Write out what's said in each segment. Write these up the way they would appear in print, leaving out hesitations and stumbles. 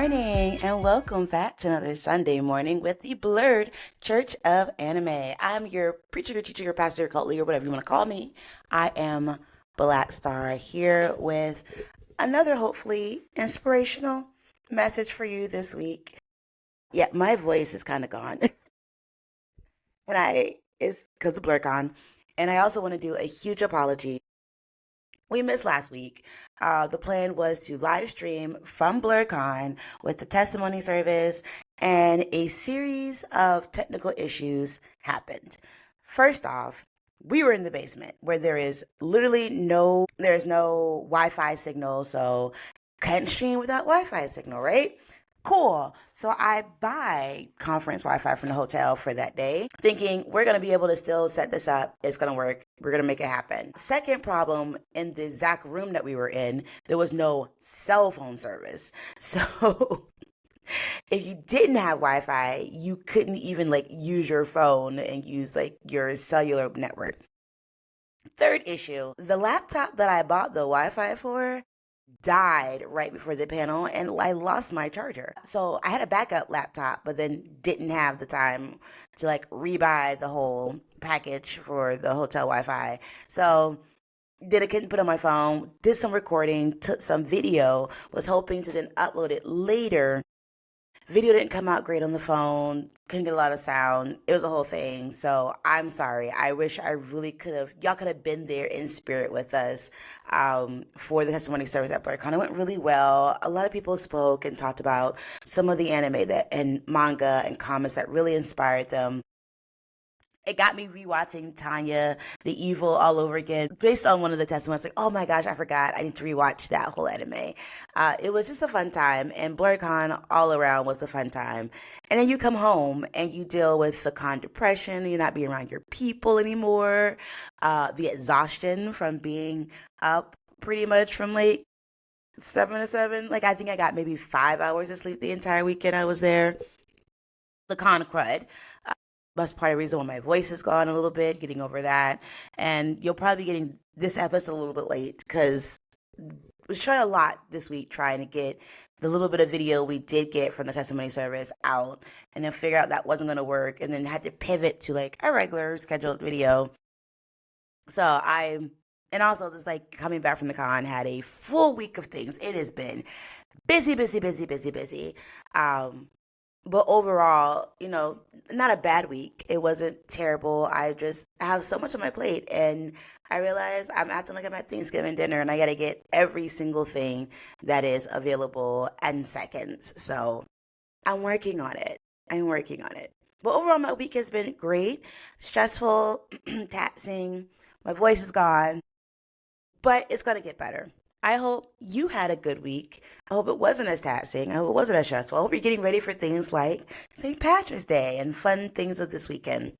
morning and welcome back to another Sunday morning with the Blurred Church of Anime. I'm your preacher, your teacher, your pastor, your cult leader, whatever you want to call me. I am Black Star here with another hopefully inspirational message for you this week. Yeah, my voice is kind of gone. It's because of BlurCon. And I also want to do a huge apology. We missed last week. The plan was to live stream from BlurCon with the testimony service, and a series of technical issues happened. First off, we were in the basement where there's no Wi-Fi signal, so can't stream without Wi-Fi signal, right? Cool. So I buy conference Wi-Fi from the hotel for that day, thinking we're going to be able to still set this up. It's going to work. We're going to make it happen. Second problem, in the exact room that we were in, there was no cell phone service. So if you didn't have Wi-Fi, you couldn't even use your phone and use your cellular network. Third issue, the laptop that I bought the Wi-Fi for died right before the panel and I lost my charger. So I had a backup laptop, but then didn't have the time to rebuy the whole package for the hotel Wi-Fi. So couldn't put on my phone, did some recording, took some video, was hoping to then upload it later. Video didn't come out great on the phone, couldn't get a lot of sound. It was a whole thing. So I'm sorry. I wish I really y'all could have been there in spirit with us for the testimony service at BlurCon. It went really well. A lot of people spoke and talked about some of the anime and manga and comics that really inspired them. It got me rewatching Tanya the Evil all over again based on one of the testimonies. Oh my gosh, I forgot. I need to rewatch that whole anime. It was just a fun time, and BlurCon all around was a fun time. And then you come home and you deal with the con depression. You're not being around your people anymore. The exhaustion from being up pretty much from 7 to 7. I think I got maybe 5 hours of sleep the entire weekend I was there. The con crud. That's part of the reason why my voice is gone a little bit, getting over that. And you'll probably be getting this episode a little bit late because I was trying a lot this week trying to get the little bit of video we did get from the testimony service out and then figure out that wasn't going to work and then had to pivot to a regular scheduled video. And also just coming back from the con, had a full week of things. It has been busy, busy, busy, busy, busy. But overall, not a bad week. It wasn't terrible. I just have so much on my plate. And I realize I'm acting like I'm at Thanksgiving dinner and I got to get every single thing that is available in seconds. So I'm working on it. But overall, my week has been great. Stressful, taxing. My voice is gone. But it's going to get better. I hope you had a good week. I hope it wasn't as taxing. I hope it wasn't as stressful. I hope you're getting ready for things like St. Patrick's Day and fun things of this weekend.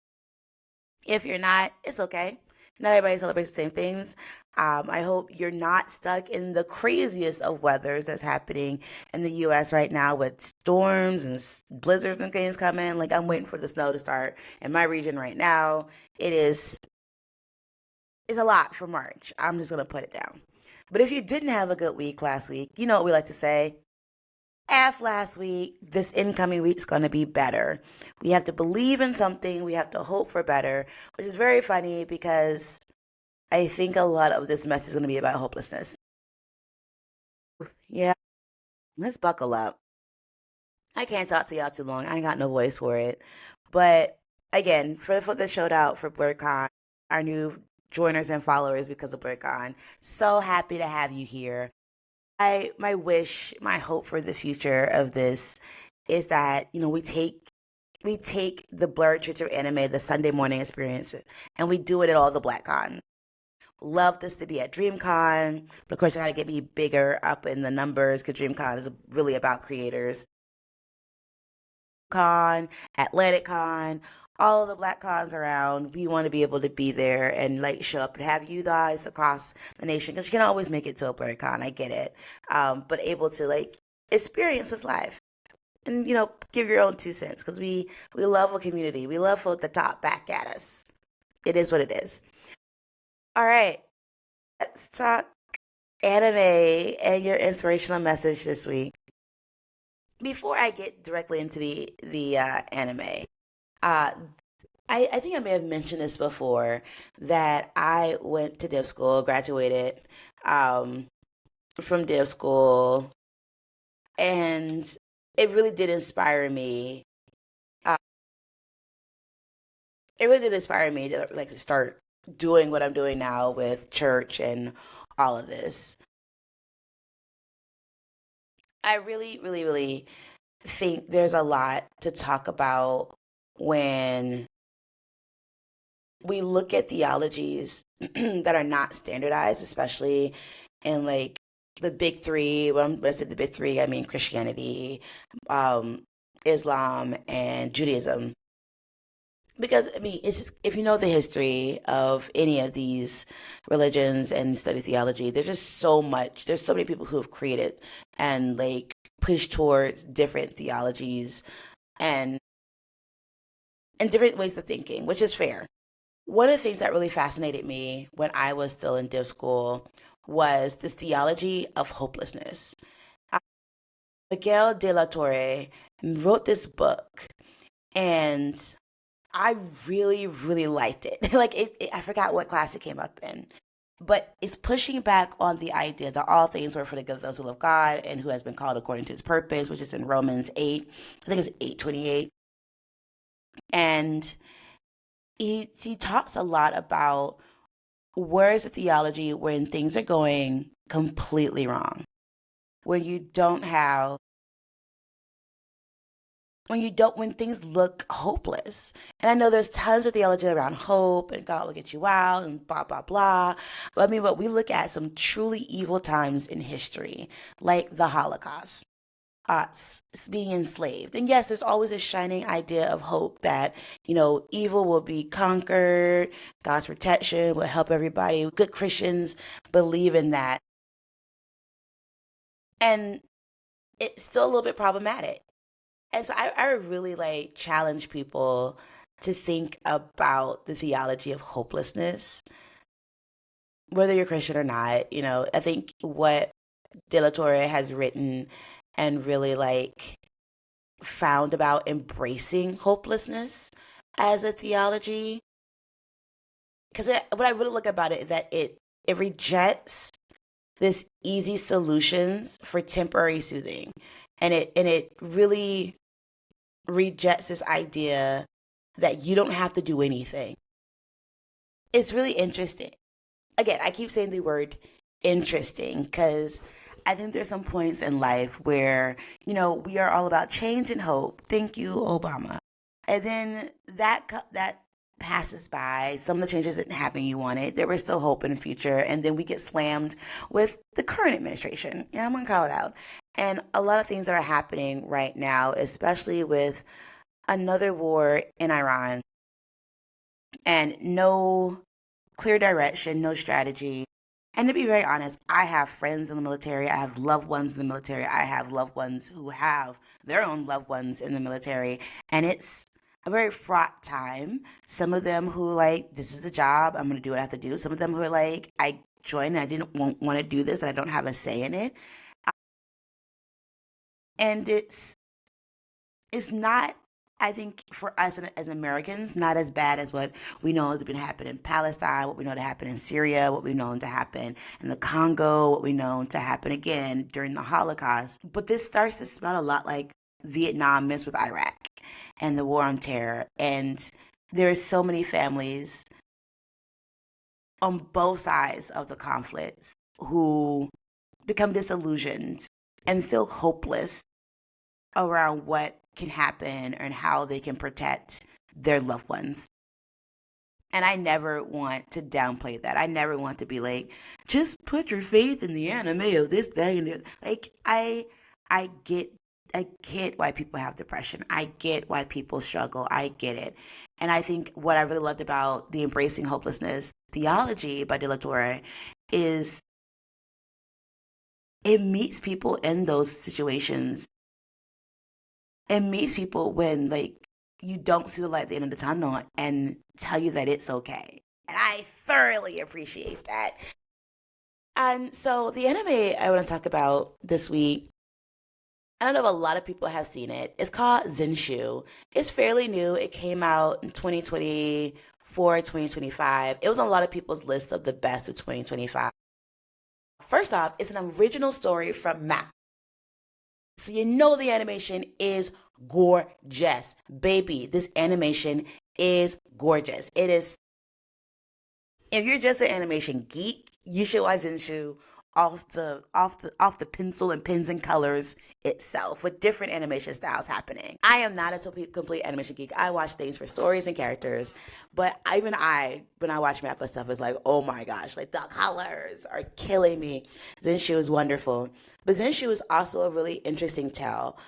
If you're not, it's okay. Not everybody celebrates the same things. I hope you're not stuck in the craziest of weathers that's happening in the U.S. right now with storms and blizzards and things coming. I'm waiting for the snow to start in my region right now. It's a lot for March. I'm just going to put it down. But if you didn't have a good week last week, you know what we like to say. F last week, this incoming week's going to be better. We have to believe in something. We have to hope for better, which is very funny because I think a lot of this message is going to be about hopelessness. Yeah, let's buckle up. I can't talk to y'all too long. I ain't got no voice for it. But again, for the shout out for BlurCon, our new joiners and followers because of BlurCon. So happy to have you here. My wish, my hope for the future of this is that, we take the Blurred Church of Anime, the Sunday morning experience, and we do it at all the Black Cons. Love this to be at DreamCon, but of course you gotta get me bigger up in the numbers because DreamCon is really about creators. Con, Atlantic Con, all of the Black Cons around. We want to be able to be there and show up and have you guys across the nation because you can always make it to a BlurCon. I get it, but able to experience this live and give your own 2 cents because we love a community. We love folk to talk back at us. It is what it is. All right, let's talk anime and your inspirational message this week. before I get directly into the anime, uh, I think I may have mentioned this before that I went to div school, graduated um, from div school, and it really did inspire me. Uh, it really did inspire me to like to start doing what I'm doing now with church and all of this. I really, really, really think there's a lot to talk about when we look at theologies that are not standardized, especially in like the big three. When I say the big three, I mean Christianity, um, Islam, and Judaism. Because I mean, it's just, if you know the history of any of these religions and study theology, there's just so much. There's so many people who have created and like pushed towards different theologies and different ways of thinking, which is fair. One of the things that really fascinated me when I was still in div school was this theology of hopelessness. Uh, Miguel de la Torre wrote this book, and I really, really liked it. Like I forgot what class it came up in, but it's pushing back on the idea that all things work for the good of those who love God and who has been called according to His purpose, which is in Romans 8. I think it's 8:28, and he talks a lot about where is the theology when things are going completely wrong, when you don't have when things look hopeless. And I know there's tons of theology around hope and God will get you out and blah blah blah. But I mean, but we look at some truly evil times in history, like the Holocaust, being enslaved. And yes, there's always a shining idea of hope that, evil will be conquered, God's protection will help everybody. Good Christians believe in that. And it's still a little bit problematic. And so I really like challenge people to think about the theology of hopelessness, whether you're Christian or not. I think what De La Torre has written and really like found about embracing hopelessness as a theology, because what I really look about it is that it rejects this easy solutions for temporary soothing, and it really rejects this idea that you don't have to do anything. It's really interesting. Again, I keep saying the word interesting because I think there's some points in life where, we are all about change and hope. Thank you, Obama. And then that passes by. Some of the changes didn't happen you wanted. There was still hope in the future. And then we get slammed with the current administration. Yeah, I'm going to call it out. And a lot of things that are happening right now, especially with another war in Iran and no clear direction, no strategy. And to be very honest, I have friends in the military. I have loved ones in the military. I have loved ones who have their own loved ones in the military. And it's a very fraught time. Some of them who like, this is the job, I'm going to do what I have to do. Some of them who are like, I joined and I didn't want to do this and I don't have a say in it. And it's not, I think, for us as Americans, not as bad as what we know has been happening in Palestine, what we know to happen in Syria, what we know to happen in the Congo, what we know to happen again during the Holocaust. But this starts to smell a lot like Vietnam mixed with Iraq and the war on terror. And there's so many families on both sides of the conflicts who become disillusioned and feel hopeless around what can happen and how they can protect their loved ones. And I never want to downplay that. I never want to be like, just put your faith in the anime of this thing. And like, I get, I get why people have depression. I get why people struggle. I get it. And I think what I really loved about the Embracing Hopelessness theology by De La Torre is it meets people in those situations. It meets people when like you don't see the light at the end of the tunnel and tell you that it's okay. And I thoroughly appreciate that. And so the anime I want to talk about this week I don't know if a lot of people have seen it. It's called Zenshu. It's fairly new. It came out in 2024, 2025. It was on a lot of people's list of the best of 2025. First off, it's an original story from Map. So you know the animation is gorgeous. Baby, this animation is gorgeous. It is, if you're just an animation geek, you should watch Zenshu off the pencil and pens and colors itself with different animation styles happening. I am not a complete animation geek. I watch things for stories and characters, but even when I watch Mappa stuff, it's like, oh my gosh, like the colors are killing me. Zenshu is wonderful, but Zenshu is also a really interesting tale.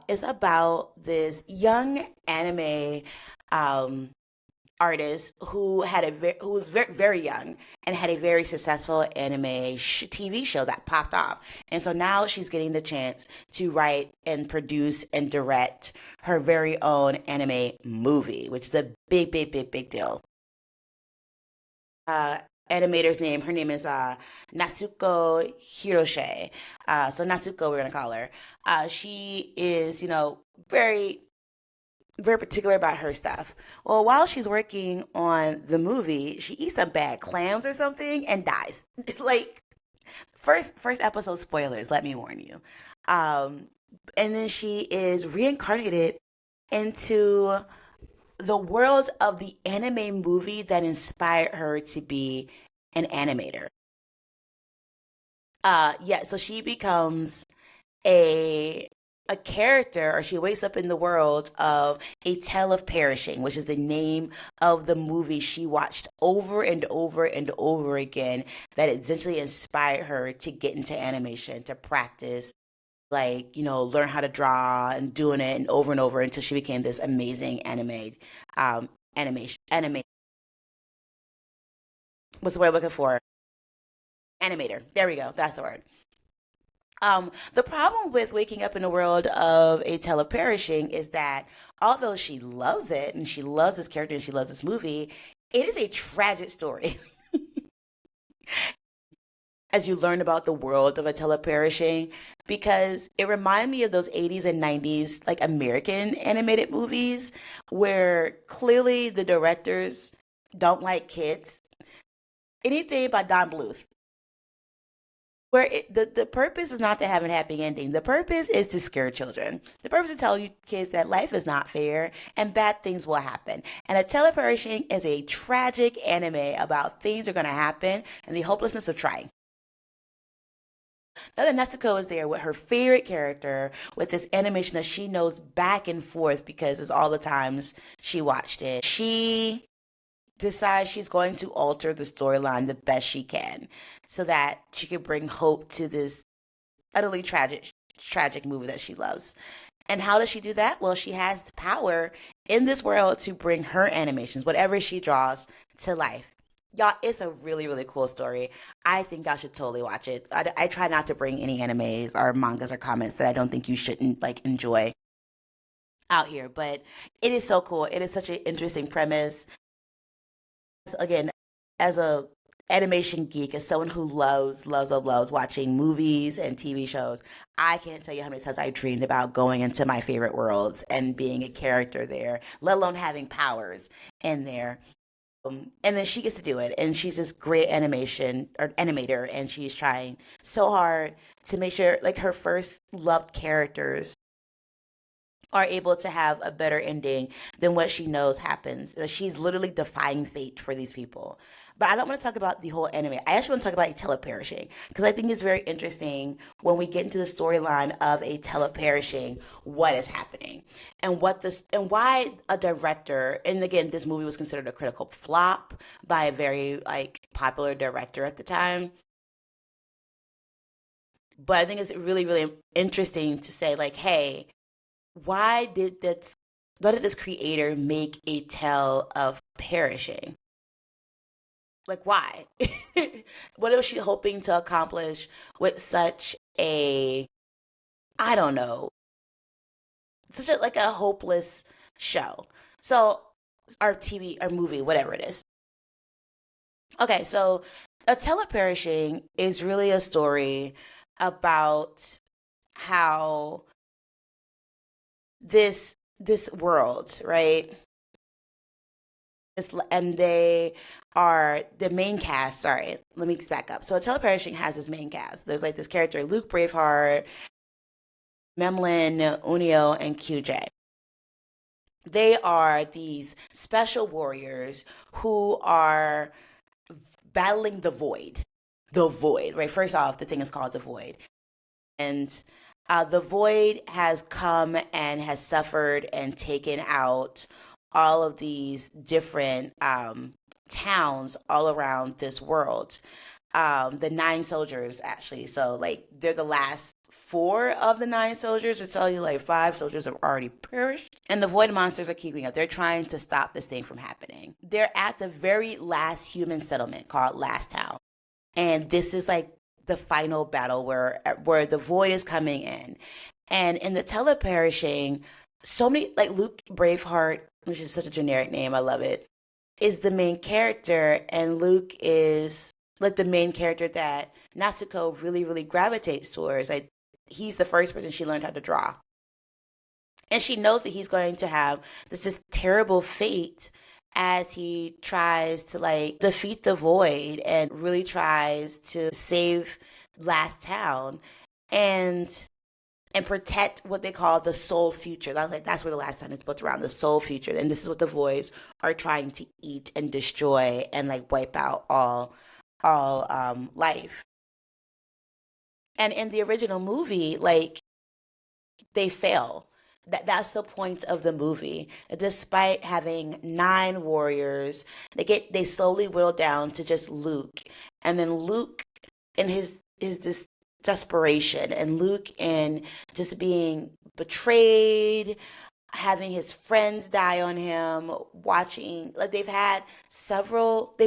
It's about this young anime um, artist who was very, very young and had a very successful TV show that popped off. And so now she's getting the chance to write and produce and direct her very own anime movie, which is a big, big, big, big deal. Uh, her name is Natsuko Hiroshe. So Natsuko, we're gonna call her. She is, very very particular about her stuff. Well, while she's working on the movie, she eats some bad clams or something and dies. Like first episode spoilers, let me warn you. Um and then she is reincarnated into the world of the anime movie that inspired her to be an animator. Yeah, so she becomes a a character, or she wakes up in the world of A Tale of Perishing, which is the name of the movie she watched over and over and over again, that essentially inspired her to get into animation, to practice, like, learn how to draw and doing it and over until she became this amazing anime, what's the word I'm looking for? Animator. There we go. That's the word. The problem with waking up in the world of A Tale of Perishing is that although she loves it and she loves this character and she loves this movie, it is a tragic story. As you learn about the world of A Tale of Perishing, because it reminded me of those 80s and 90s like American animated movies where clearly the directors don't like kids. Anything by Don Bluth, where the purpose is not to have a happy ending. The purpose is to scare children. The purpose is to tell you kids that life is not fair and bad things will happen. And A Tale of Perishing is a tragic anime about things are going to happen and the hopelessness of trying. Now that Nezuko is there with her favorite character, with this animation that she knows back and forth because it's all the times she watched it, she decides she's going to alter the storyline the best she can so that she can bring hope to this utterly tragic movie that she loves. And how does she do that? Well, she has the power in this world to bring her animations, whatever she draws, to life. Y'all, it's a really, really cool story. I think y'all should totally watch it. I try not to bring any animes or mangas or comments that I don't think you shouldn't like enjoy out here, but it is so cool. It is such an interesting premise. Again, as a animation geek, as someone who loves watching movies and TV shows, I can't tell you how many times I dreamed about going into my favorite worlds and being a character there, let alone having powers in there. And then she gets to do it, and she's this great animation or animator, and she's trying so hard to make sure like her first loved characters are able to have a better ending than what she knows happens. She's literally defying fate for these people. But I don't want to talk about the whole anime. I actually want to talk about a teleperishing because I think it's very interesting when we get into the storyline of a teleperishing, what is happening and what this and why a director. And again, this movie was considered a critical flop by a very like popular director at the time. But I think it's really, really interesting to say like, hey, why did that why did this creator make a tale of perishing? Like why? What was she hoping to accomplish with such a, I don't know, such a like a hopeless show? So our TV or movie, whatever it is. Okay, so a tale of perishing is really a story about how this world, right? And they are the main cast. Sorry, let me back up. So, Hotel Perishing has this main cast. There's like this character, Luke Braveheart, Memlin, Unio, and QJ. They are these special warriors who are battling the void. The void, right? First off, the thing is called the void. And the void has come and has suffered and taken out all of these different towns all around this world. The nine soldiers, actually. So, like, they're the last four of the nine soldiers, which tell you, like, five soldiers have already perished. And the void monsters are keeping up. They're trying to stop this thing from happening. They're at the very last human settlement called Last Town. And this is like the final battle where the void is coming in. And in the teleperishing, so many, like, Luke Braveheart, which is such a generic name, I love it, is the main character, and Luke is like the main character that Natsuko really, really gravitates towards. Like, he's the first person she learned how to draw. And she knows that he's going to have this terrible fate as he tries to, like, defeat the void and really tries to save Last Town and protect what they call the soul future. That's where the Last Town is built around, the soul future. And this is what the voids are trying to eat and destroy and, like, wipe out all life. And in the original movie, like, they fail. That's the point of the movie. Despite having nine warriors, they slowly whittle down to just Luke. And then Luke in his this desperation, and Luke in just being betrayed, having his friends die on him, watching, like, they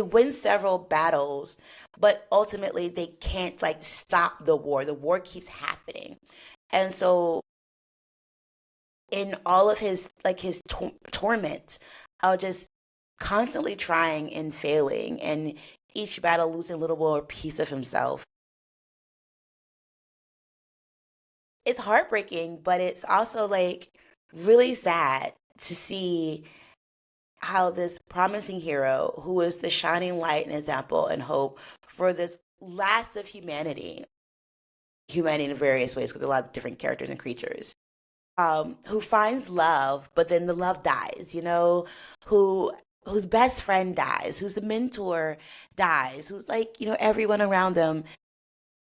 win several battles, but ultimately they can't, like, stop the war. The war keeps happening. And so in all of his, like, his torment, just constantly trying and failing, and each battle losing a little more piece of himself. It's heartbreaking, but it's also, like, really sad to see how this promising hero, who is the shining light and example and hope for this last of humanity in various ways, because there are a lot of different characters and creatures, who finds love, but then the love dies, whose best friend dies, whose mentor dies, who's, like, everyone around them.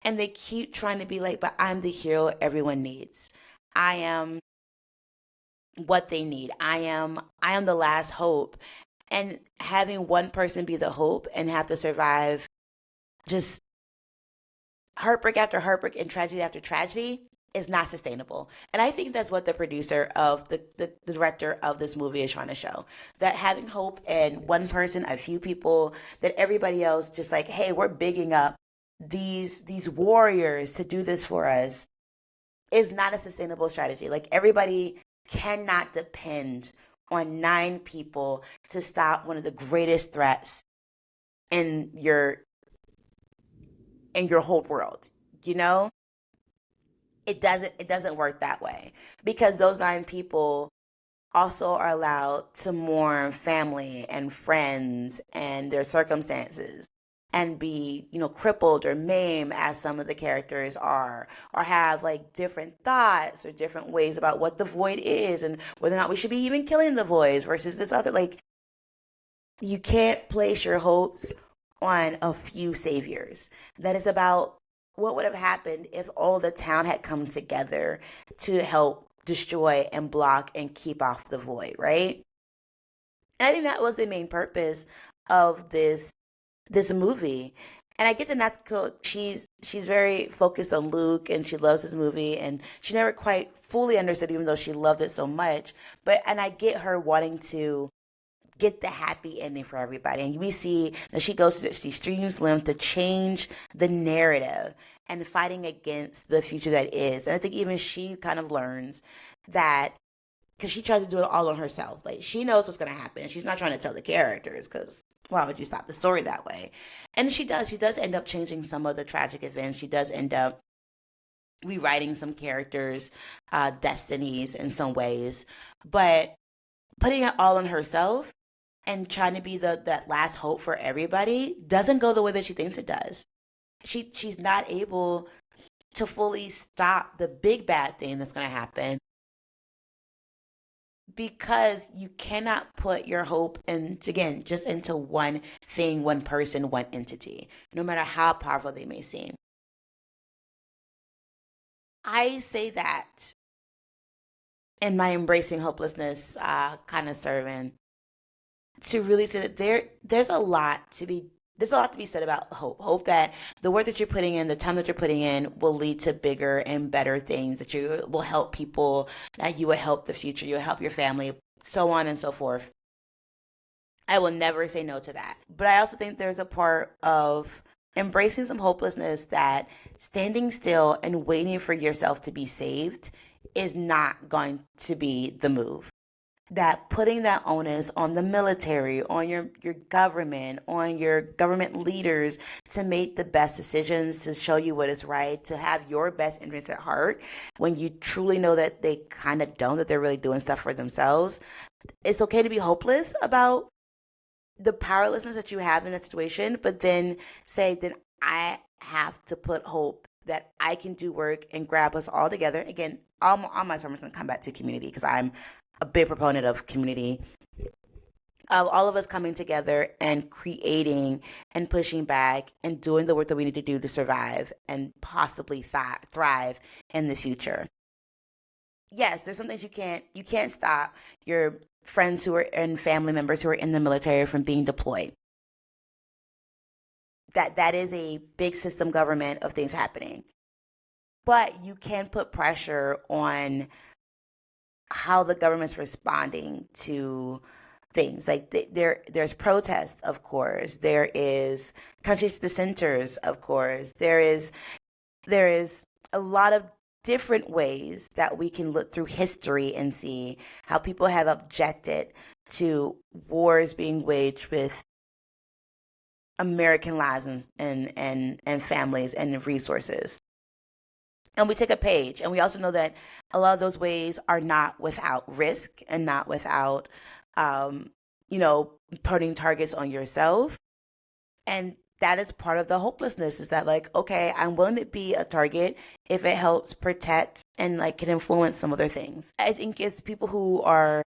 And they keep trying to be like, but I'm the hero everyone needs. I am what they need. I am the last hope. And having one person be the hope and have to survive just heartbreak after heartbreak and tragedy after tragedy is not sustainable. And I think that's what the producer of the director of this movie is trying to show. That having hope in one person, a few people, that everybody else just, like, hey, we're bigging up these warriors to do this for us, is not a sustainable strategy. Like, everybody cannot depend on nine people to stop one of the greatest threats in your whole world. You know? It doesn't work that way, because those nine people also are allowed to mourn family and friends and their circumstances, and be, crippled or maimed, as some of the characters are, or have, like, different thoughts or different ways about what the void is and whether or not we should be even killing the voids versus this other. Like, you can't place your hopes on a few saviors. That is about what would have happened if all the town had come together to help destroy and block and keep off the void, right? And I think that was the main purpose of this movie. And I get that Natsuko, she's very focused on Luke, and she loves this movie, and she never quite fully understood, even though she loved it so much. And I get her wanting to get the happy ending for everybody. And we see that she goes to the extremes length to change the narrative and fighting against the future that is. And I think even she kind of learns that, because she tries to do it all on herself. Like, she knows what's going to happen. She's not trying to tell the characters, because why would you stop the story that way? And she does. She does end up changing some of the tragic events. She does end up rewriting some characters' destinies in some ways, but putting it all on herself and trying to be that last hope for everybody doesn't go the way that she thinks it does. She's not able to fully stop the big bad thing that's going to happen because you cannot put your hope in, again, just into one thing, one person, one entity, no matter how powerful they may seem. I say that in my embracing hopelessness kind of sermon to really say that there's a lot to be said about hope that the work that you're putting in, the time that you're putting in, will lead to bigger and better things, that you will help people, that you will help the future, you'll help your family, so on and so forth. I will never say no to that. But I also think there's a part of embracing some hopelessness that standing still and waiting for yourself to be saved is not going to be the move. That putting that onus on the military, on your government, on your government leaders to make the best decisions, to show you what is right, to have your best interests at heart, when you truly know that they kind of don't, that they're really doing stuff for themselves. It's okay to be hopeless about the powerlessness that you have in that situation, but then say, then I have to put hope that I can do work and grab us all together. Again, all my sermons going to come back to community because I'm a big proponent of community. All of us coming together and creating and pushing back and doing the work that we need to do to survive and possibly thrive in the future. Yes, there's some things you can't stop your friends who are and family members who are in the military from being deployed. That is a big system government of things happening. But you can put pressure on how the government's responding to things. Like there's protest, of course. There is country dissenters, of course. There is a lot of different ways that we can look through history and see how people have objected to wars being waged with American lives and families and resources. And we take a page, and we also know that a lot of those ways are not without risk and not without, um, putting targets on yourself. And that is part of the hopelessness, is that, like, okay, I'm willing to be a target if it helps protect and, like, can influence some other things. I think it's people who are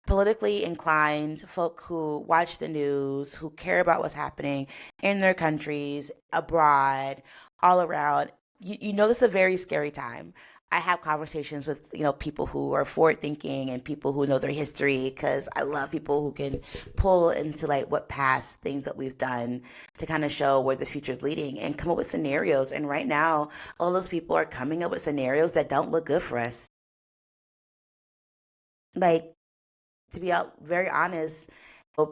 politically inclined, folk who watch the news, who care about what's happening in their countries, abroad, all around. You know, this is a very scary time. I have conversations with, people who are forward thinking and people who know their history, because I love people who can pull into, like, what past things that we've done to kind of show where the future is leading and come up with scenarios. And right now, all those people are coming up with scenarios that don't look good for us. Like, to be out very honest,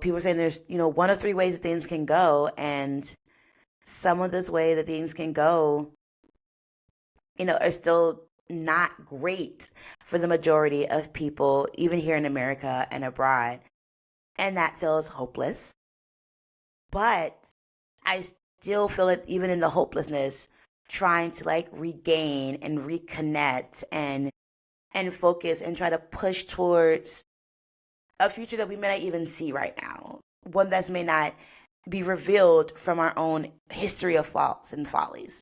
people are saying there's, one of three ways things can go, and some of this way that things can go, are still not great for the majority of people, even here in America and abroad. And that feels hopeless. But I still feel it, even in the hopelessness, trying to, like, regain and reconnect and focus and try to push towards a future that we may not even see right now. One that may not be revealed from our own history of faults and follies.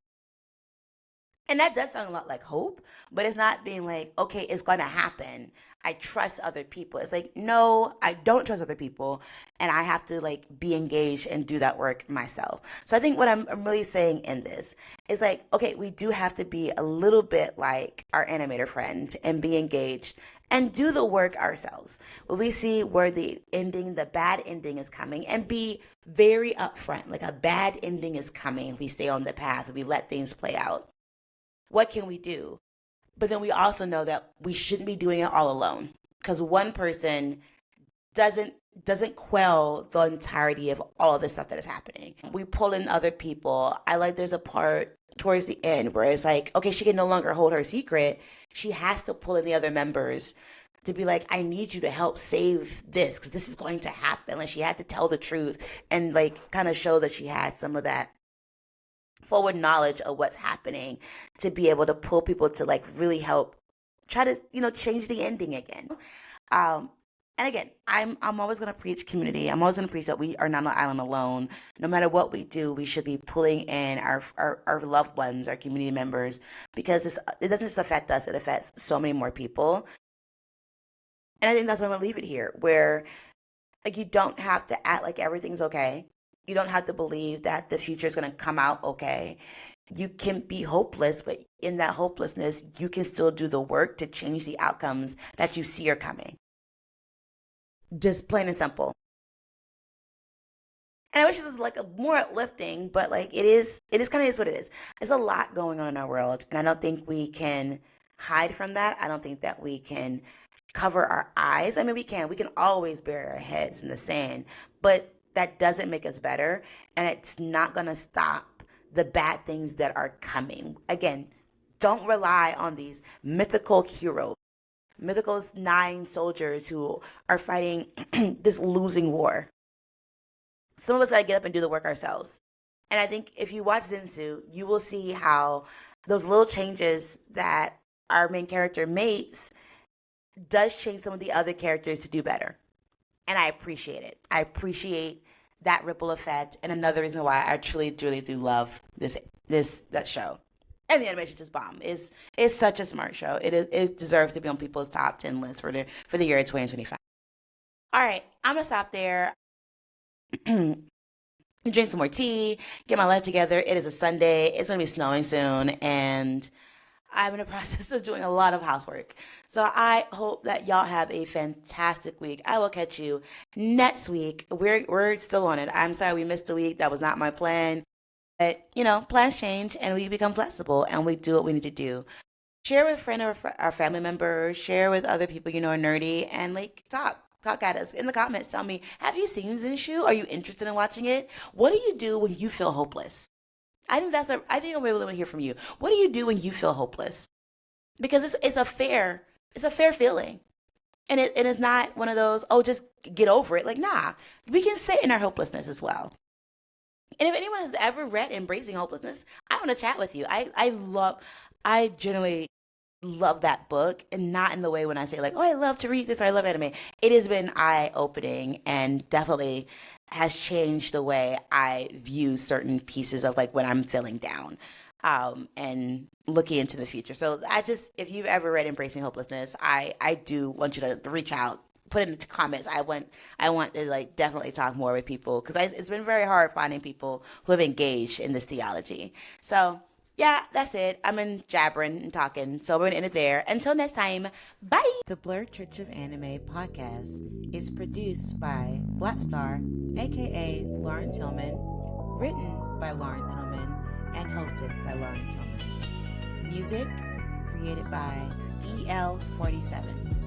And that does sound a lot like hope, but it's not being like, okay, it's going to happen. I trust other people. It's like, no, I don't trust other people. And I have to, like, be engaged and do that work myself. So I think what I'm really saying in this is, like, okay, we do have to be a little bit like our animator friend and be engaged and do the work ourselves. When we see where the bad ending is coming, and be very upfront, like, a bad ending is coming if we stay on the path, if we let things play out. What can we do? But then we also know that we shouldn't be doing it all alone, because one person doesn't quell the entirety of all of this stuff that is happening. We pull in other people. There's a part towards the end where it's like, okay, she can no longer hold her secret. She has to pull in the other members to be like, I need you to help save this, because this is going to happen. Like, she had to tell the truth and, like, kind of show that she had some of that forward knowledge of what's happening to be able to pull people to like really help try to, change the ending again. Um, and again, I'm always going to preach community. I'm always going to preach that we are not on an island alone. No matter what we do, we should be pulling in our loved ones, our community members, because it doesn't just affect us, it affects so many more people. And I think that's why I'm going to leave it here, where like you don't have to act like everything's okay. You don't have to believe that the future is going to come out okay. You can be hopeless, but in that hopelessness, you can still do the work to change the outcomes that you see are coming. Just plain and simple. And I wish this was like a more uplifting, but like it is kind of is what it is. There's a lot going on in our world, and I don't think we can hide from that. I don't think that we can cover our eyes. I mean, we can always bury our heads in the sand, but that doesn't make us better, and it's not going to stop the bad things that are coming. Again, don't rely on these mythical heroes, mythical 9 soldiers who are fighting this losing war. Some of us got to get up and do the work ourselves. And I think if you watch Zenshu, you will see how those little changes that our main character makes does change some of the other characters to do better. And I appreciate it. I appreciate that ripple effect. And another reason why I truly, truly do love that show. And the animation just bomb. It's such a smart show. It deserves to be on people's top 10 list for the year 2025. All right, I'm gonna stop there. Drink some more tea, get my life together. It is a Sunday. It's gonna be snowing soon, and I'm in the process of doing a lot of housework. So I hope that y'all have a fantastic week. I will catch you next week. We're still on it. I'm sorry we missed a week. That was not my plan. But, plans change and we become flexible and we do what we need to do. Share with a friend or our family member. Share with other people are nerdy, and like talk. Talk at us in the comments. Tell me, have you seen Zenshu? Are you interested in watching it? What do you do when you feel hopeless? I think I really want to hear from you. What do you do when you feel hopeless? Because it's a fair feeling. And it's not one of those, oh, just get over it. Like, nah, we can sit in our hopelessness as well. And if anyone has ever read Embracing Hopelessness, I want to chat with you. I generally love that book, and not in the way when I say like, oh, I love to read this or I love anime. It has been eye-opening and definitely has changed the way I view certain pieces of like when I'm feeling down, and looking into the future. So if you've ever read Embracing Hopelessness, I do want you to reach out, put it in the comments. I want to like definitely talk more with people, because it's been very hard finding people who have engaged in this theology. So yeah, that's it. I'm in jabbering and talking, so we're gonna end it there. Until next time, bye. The Blurred Church of Anime podcast is produced by Black Star, aka Lauren Tillman, written by Lauren Tillman, and hosted by Lauren Tillman. Music created by EL47.